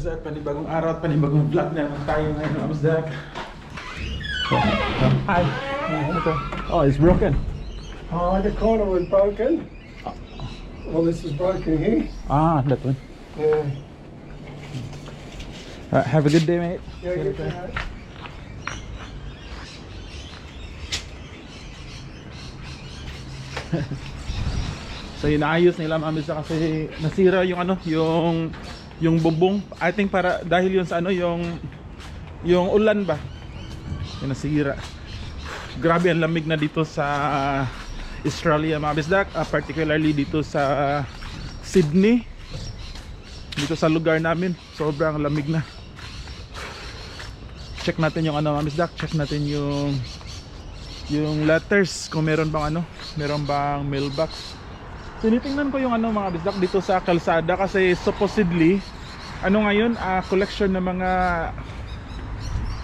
Basta panibagong araw at panibagong vlog na naman tayo ngayon mga Amsdak. Hi. Ito. Oh, it's broken. Oh, the corner was broken. Well, this is broken here. Ah, that one. Yeah. Have a good day, mate. Yeah, you can have it. So inaayos nila mga Amsdak kasi nasira yung ano, yung bubong. I think para dahil yun sa ano, yung ulan ba. Yung nasira. Grabe ang lamig na dito sa Australia mga Amsdak, particularly dito sa Sydney. Dito sa lugar namin, sobrang lamig na. Check natin yung ano mga Amsdak, check natin yung letters kung meron bang ano, meron bang mailbox. Tinitingnan ko yung ano mga Amsdak dito sa kalsada kasi supposedly ano ngayon, collection ng mga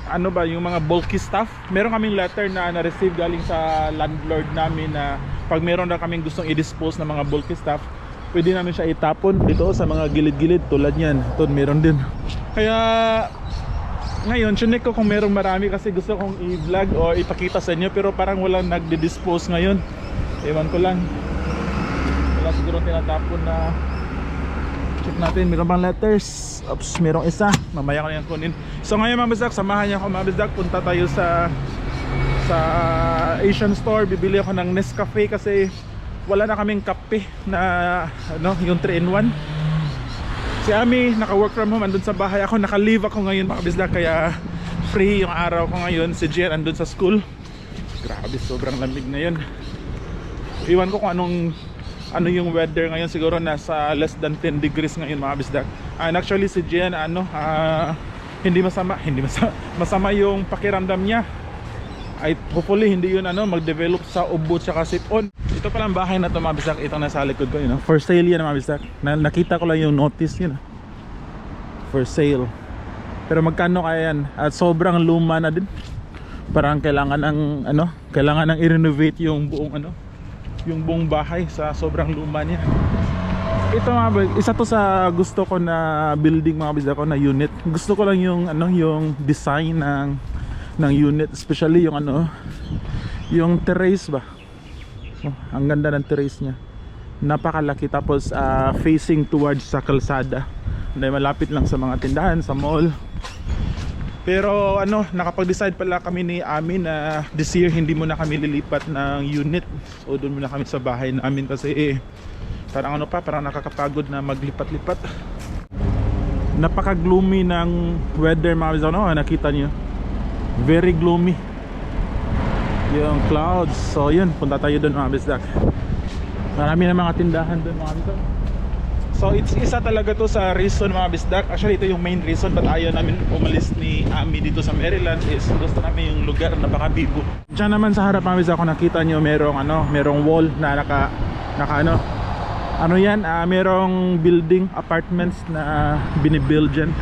ano ba, yung mga bulky stuff. Meron kaming letter na na-receive galing sa landlord namin na pag meron na kaming gustong i-dispose ng mga bulky stuff, pwede namin siya itapon dito sa mga gilid-gilid tulad yan. Ito meron din. Kaya ngayon, chinek ko kung merong marami kasi gusto kong i-vlog o ipakita sa inyo pero parang walang nagdi-dispose ngayon. Ewan ko lang. Wala siguro tinatapon na. Check natin, meron bang letters. Oops, merong isa. Mamaya ko na yan kunin. So ngayon mga Amsdak, samahan niyo ako mga Amsdak. Punta tayo sa Asian store. Bibili ako ng Nescafe kasi wala na kaming kape na ano, yung 3-in-1. Si Ami naka-work from home, andun sa bahay. Ako naka-leave ako ngayon mga Amsdak, kaya free yung araw ko ngayon. Si Jen andun sa school. Grabe, sobrang lamig na yun. Iwan ko kung ano yung weather ngayon, siguro nasa less than 10 degrees ngayon mga Amsdak. And actually si Jen hindi masama yung pakiramdam niya. Hopefully hindi yun mag-develop sa ubo tsaka sipon. Ito palang bahay na to mga Amsdak, itong nasa likod ko, for sale yan mga Amsdak. Nakita ko lang yung notice yun, for sale. Pero magkano kaya yan? At sobrang luma na din. Parang kailangan ng i-renovate yung buong bahay sa sobrang luma niya. Ito isa to sa gusto ko na building mga Amsdak ko na unit. Gusto ko lang yung design ng unit, especially yung terrace ba. Ang ganda ng terrace niya. Napakalaki, tapos facing towards sa kalsada. Dahil malapit lang sa mga tindahan, sa mall. Pero nakapag-decide pala kami ni Ami na this year hindi muna kami lilipat ng unit. So doon muna kami sa bahay namin kasi parang parang nakakapagod na maglipat-lipat. Napaka-gloomy ng weather mga Amsdak, nakita niyo. Very gloomy yung clouds. So yun, punta tayo doon mga Amsdak. Marami na mga tindahan doon mga Amsdak. So isa talaga to sa reason mga Amsdak. Actually ito yung main reason ba't ayaw namin umalis ni Ami dito sa Maryland, is gusto namin yung lugar na baka bibo. Diyan naman sa harap mga Amsdak, kung nakita nyo merong wall na merong building, apartments na binibuild dyan.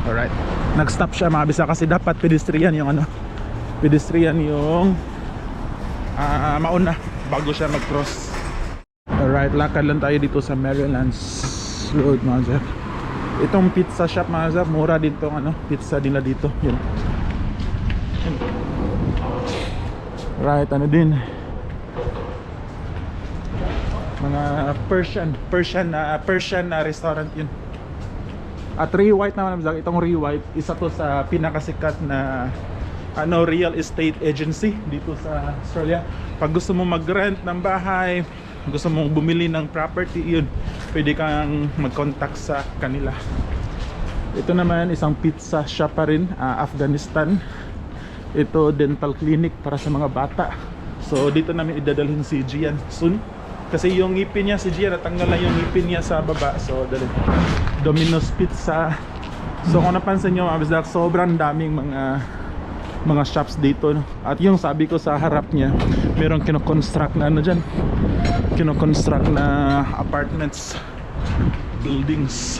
Alright, nag-stop siya mga Amsdak kasi dapat pedestrian yung mauna bago siya mag-cross. Alright, lakad lang tayo dito sa Marylands Road mga Amsdak. Itong pizza shop mga Amsdak, mura din tong pizza nila dito. Yun. Right, din mga Persian na restaurant yun. At Ray White naman Amsdak, itong Ray White, isa to sa pinakasikat na real estate agency dito sa Australia. Pag gusto mo mag-rent ng bahay, gusto mong bumili ng property, yun, pwede kang mag-contact sa kanila. Ito naman isang pizza shop pa rin, Afghanistan. Ito dental clinic para sa mga bata. So dito namin idadalhin si Gian soon. Kasi yung ngipin niya, si Gian natanggal na yung ngipin niya sa baba. So dalhin. Domino's Pizza. So kung napansin nyo mga Amsdak, sobrang daming mga shops dito, At yung sabi ko sa harap niya, merong kino-construct na dyan, kino-construct na apartments, buildings.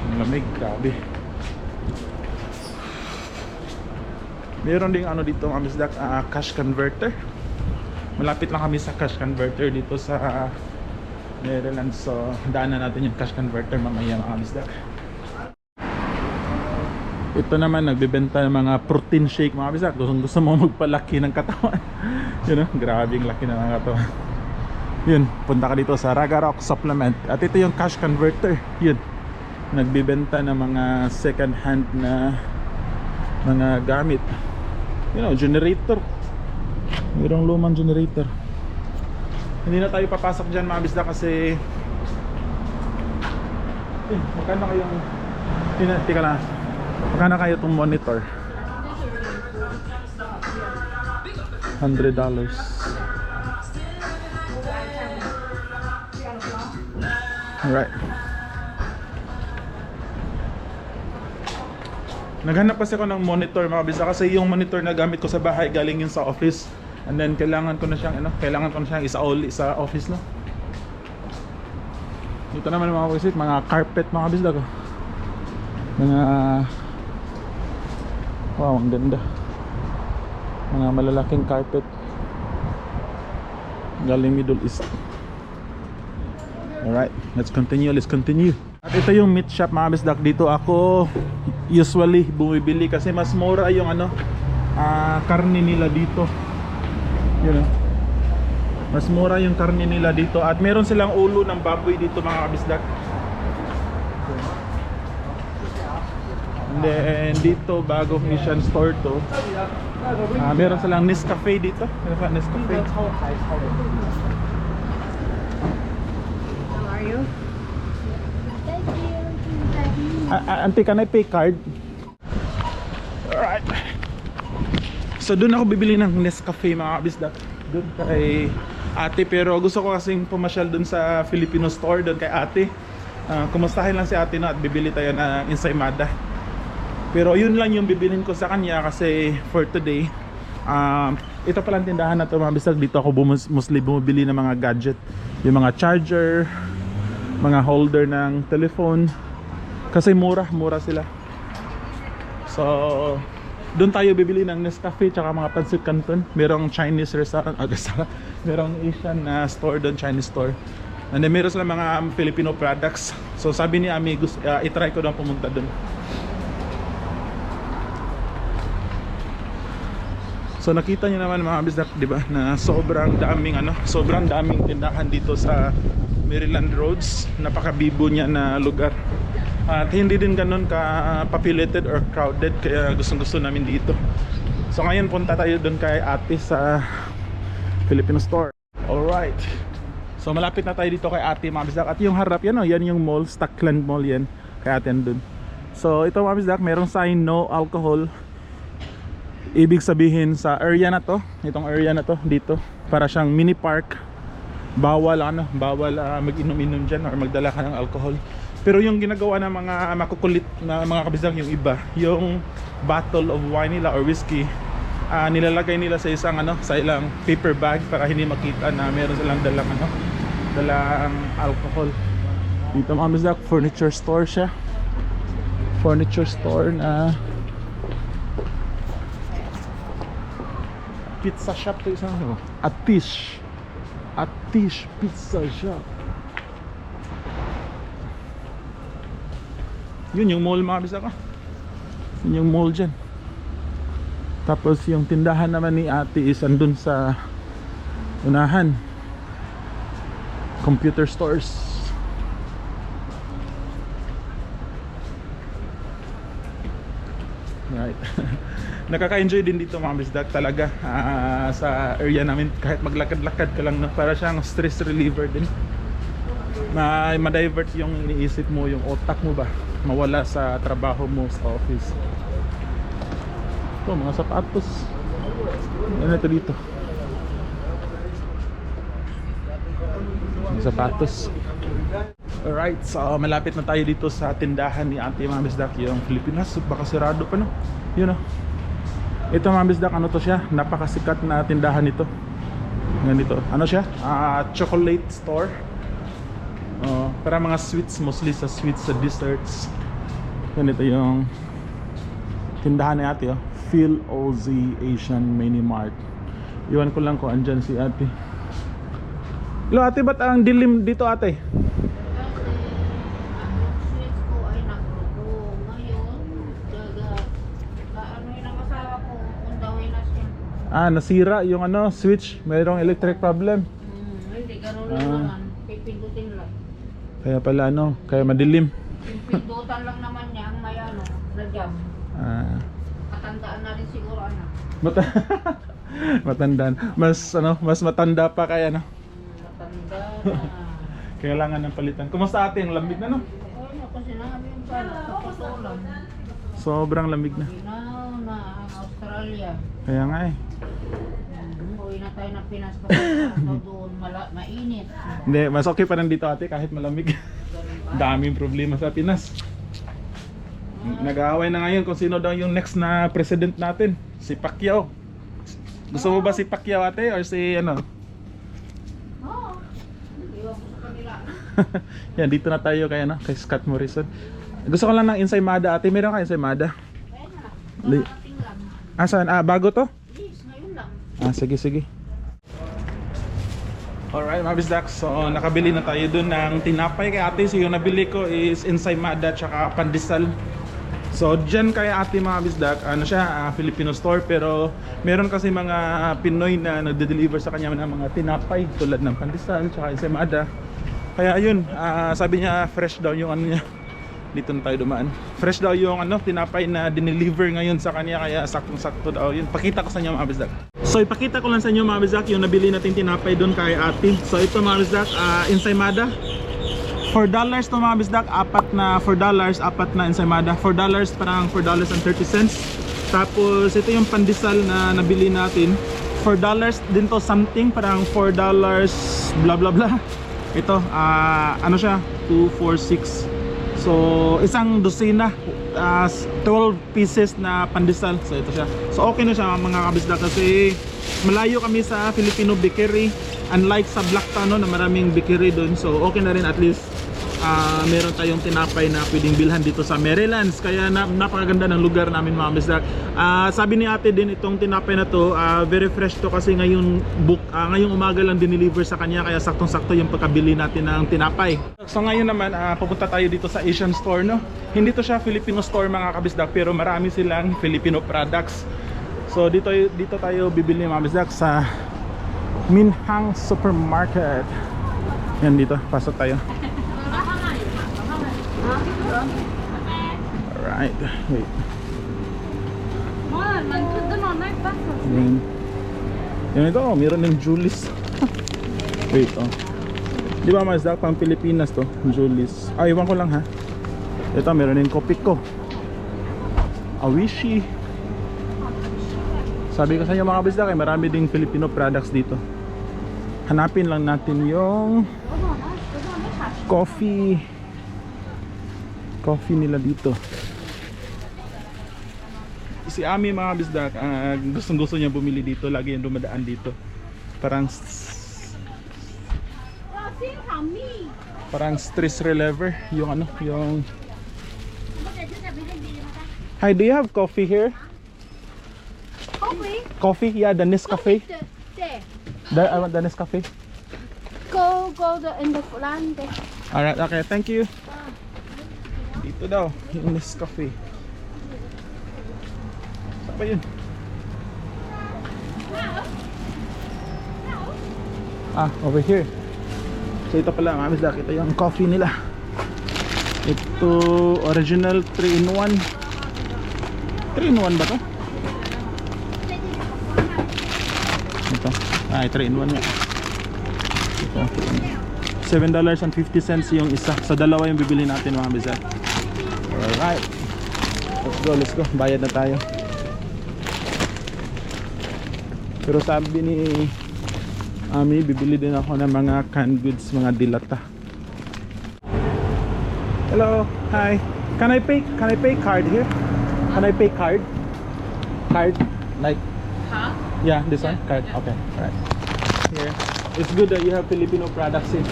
Ang lamig, grabe. Meron ding dito mga Amsdak, cash converter. Malapit lang kami sa cash converter dito sa Maryland. So daanan natin yung cash converter mamaya mga bisdak. Ito naman nagbebenta ng mga protein shake mga bisdak. Gusto mo magpalaki ng katawan. Yun, grabe yung laki na ng katawan. Yun, punta ka dito sa Ragarok Supplement. At ito yung cash converter. Yun, nagbebenta ng mga second hand na mga gamit. Generator. Mayroong lumang generator. Hindi na tayo papasok dyan mga bisda kasi magkano kayong tika lang, magkano kayo itong monitor? $100. Alright, naghanap kasi ako ng monitor mga bisda kasi yung monitor na gamit ko sa bahay galing yun sa office. And then kailangan ko na siyang isauli sa office, no. Dito naman mga visit, mga carpet mga bisda ko. Mga wow, ang ganda. Mga malalaking carpet. Galing Middle East. Alright, let's continue. At ito yung meat shop mga bisda. Dito ako usually bumibili kasi mas mura yung karne nila dito. Mas mura yung karne nila dito at meron silang ulo ng baboy dito mga kabisdak. And then dito bagong Asian store to. Meron silang Nescafe dito. Nescafe. How are you? Thank you. Auntie, can I pay card? Alright. So doon ako bibili ng Nescafe mga kabisdak. Doon kay ate, pero gusto ko kasing pumasyal doon sa Filipino store doon kay ate. Kumustahin lang si ate na at bibili tayo ng ensaymada. Pero yun lang yung bibilin ko sa kanya kasi for today. Ito palang tindahan na to mga bisag. Dito ako mostly bumibili ng mga gadget. Yung mga charger, mga holder ng telephone. Kasi mura sila. So doon tayo bibili ng Nescafe tsaka mga pancit canton. Merong Chinese restaurant, merong Asian store doon, Chinese store. And then meron sila mga Filipino products. So sabi ni Ami, itry ko doon pumunta doon. So nakita niyo naman mga bisdak, di ba, na sobrang daming tindahan dito sa Maryland Roads. Napakabibo niya na lugar. At hindi din ganun ka populated or crowded, kaya gustong-gusto namin dito. So ngayon punta tayo doon kay ate sa Filipino store. Alright, so malapit na tayo dito kay ate mga bisdak. At yung harap yan, yan yung mall, Stockland Mall yan, kay ate doon. So ito mga bisdak, merong sign no alcohol. Ibig sabihin sa area na to, itong area na to dito, para siyang mini park. Bawal mag-inom-inom dyan or magdala ka ng alcohol. Pero yung ginagawa ng mga makukulit na mga kabisang, yung iba, yung bottle of wine nila or whiskey, nilalagay nila sa ilang paper bag para hindi makita na meron silang dalang alcohol. Dito mga kabisang, furniture store siya. Furniture store na pizza shop to isang Atish Pizza Shop. Yun yung mall mga bisaka. Yun yung mall dyan. Tapos yung tindahan naman ni ate is andun sa unahan. Computer stores. Right. Nakaka-enjoy din dito mga bisdak talaga sa area namin. Kahit maglakad-lakad ka lang, no? Para siyang stress reliever din. Ma-divert yung iniisip mo, yung otak mo ba, mawala sa trabaho mo sa office. Ito mga sapatos. Ano ito dito? Mga sapatos. Alright, so malapit na tayo dito sa tindahan ni ate mga bisdak. Yung Pilipinas, baka sirado pa no. Yun no. Ito mga bisdak, ano to siya? Napakasikat na tindahan nito. Ganito. Ano siya? Chocolate store. Para mga sweets, mostly sa sweets, sa desserts. Ganito yung tindahan ni ate. Phil OZ Asian Mini Mart. Iwan ko lang kung andyan si ate. Lo, ate, ba't ang dilim dito, ate? Kasi ang switch ko ay nagluto. Ngayon, ano yun ang asawa ko, undawin na siya. Ah, nasira yung ano, switch. Mayroong electric problem. Hindi, ganun lang naman. Pipindutin lang. Kaya pala ano, kaya madilim. Pindutan lang naman niya ang may ano, na jam. Ah, Katandaan na rin siguro anak. mata matandaan. Mas matanda pa kaya no. Matanda na. Kailangan ng palitan. Kumusta ate, ang lamig na no? Ano ko sinabi yung pala, kaputulan. Sobrang lamig na. Ginaw na ang Australia. Kaya nga eh. Uwi na tayo ng Pinas kasi doon mainit. Hindi, mas okay pa rin dito ate kahit malamig. Daming problema sa Pinas. Nag-aaway na ngayon kung sino daw yung next na president natin. Si Pacquiao. Gusto mo ba si Pacquiao ate or si ano? Oo. Iwan ko sa kanila. Yan, dito na tayo kay ano, kay Scott Morrison. Gusto ko lang ng ensaymada ate. Meron ka ensaymada? Kaya na. Li- Parating lang. Ah, saan? Ah, bago to? Yes, ngayon lang. Ah, sige, sige. Alright, mga bisdak. So, nakabili na tayo dun ng tinapay kay ate. So, yung nabili ko is ensaymada tsaka pandesal. So, dyan kay ate mga bisdak, ano siya, Filipino store. Pero, meron kasi mga Pinoy na nagde-deliver sa kanya ng mga tinapay tulad ng pandesal tsaka ensaymada. Kaya ayun, sabi niya fresh daw yung ano niya. Dito na tayo dumaan. Fresh daw yung ano, tinapay na dineliver ngayon sa kanya. Kaya saktong-sakto daw yun. Pakita ko sa inyo mga bisdak. So ipakita ko lang sa inyo mga bisdak yung nabili natin tinapay doon kay ate. So ito mga bisdak, ensaymada $4 to mga bisdak, apat na $4, apat na ensaymada. $4 parang $4.30. Tapos ito yung pandesal na nabili natin, $4 din to something, parang $4 blah blah blah. Ito ano siya, 2, 4, 6. So isang dosina, 12 pieces na pandesal. So ito siya. So okay na siya mga kabisda kasi malayo kami sa Filipino bakery. Unlike sa Blacktown na maraming bakery doon. So okay na rin, at least meron tayong tinapay na pwedeng bilhan dito sa Marylands. Kaya napakaganda ng lugar namin mga kabisda. Sabi ni ate din itong tinapay na to, very fresh to kasi ngayong umaga lang dineliver sa kanya. Kaya saktong-sakto yung pagkabili natin ng tinapay. So ngayon naman pupunta tayo dito sa Asian store, no? Hindi to siya Filipino store mga kabisdak, pero marami silang Filipino products. So dito tayo bibili mga kabisdak sa Minhang Supermarket. Yan, dito pasok tayo. Alright, wait. Yan. Yan ito, meron ng Julius. Wait, oh. Di ba mas pang Pilipinas to, Julius. Iwan ko lang ha. Ito, meron ng Kopiko, Awishi. Sabi ko sa inyo mga kabisdak, marami ding Filipino products dito. Hanapin lang natin yung coffee nila dito. Si Ami mga bisdak, gustong gusto niya bumili dito. Lagi yung dumadaan dito. Parang stress reliever yung ano, yung... Hi, do you have coffee here? Coffee? Coffee? Yeah, the Nescafe. There. I want the Nescafe. Go in the front. Alright, okay, thank you. Dito daw, yung Nescafe. Saan ba yun? Over here. So ito pala mga bisdak, ito yung coffee nila. Ito, original 3-in-1. 3-in-1 ba to? Ito, 3-in-1 nga. Ito, $7.50 yung isa. So dalawa yung bibili natin mga bisdak. Alright, let's go, bayad na tayo. Pero sabi ni Ami, bibili din ako ng mga canned goods, mga dilata. Hello, hi. Can I pay card here? Can I pay card? Like, Huh? yeah, this one, card. Okay, alright. Here, it's good that you have Filipino products in.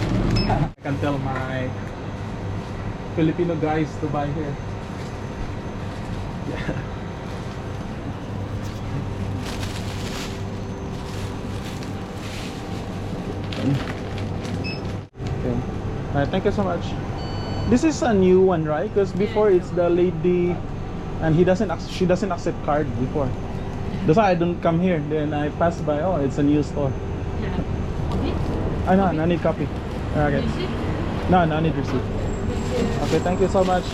I can tell my Filipino guys to buy here. Yeah. Okay. Alright, thank you so much. This is a new one, right? Because before it's the lady, and she doesn't accept card before. That's why I don't come here. Then I pass by. Oh, it's a new store. No, I need copy. Okay. No, I need receipt. Okay, thank you so much.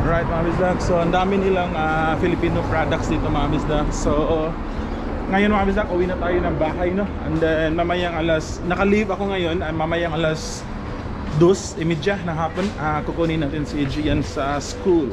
Alright mga bisdak, so ang dami nilang Filipino products dito mga bisdak. So ngayon mga bisdak, uwi na tayo ng bahay, no? And then mamayang naka-leave ako ngayon, mamayang alas 2:30 ng hapon, kukunin natin si Gian sa school.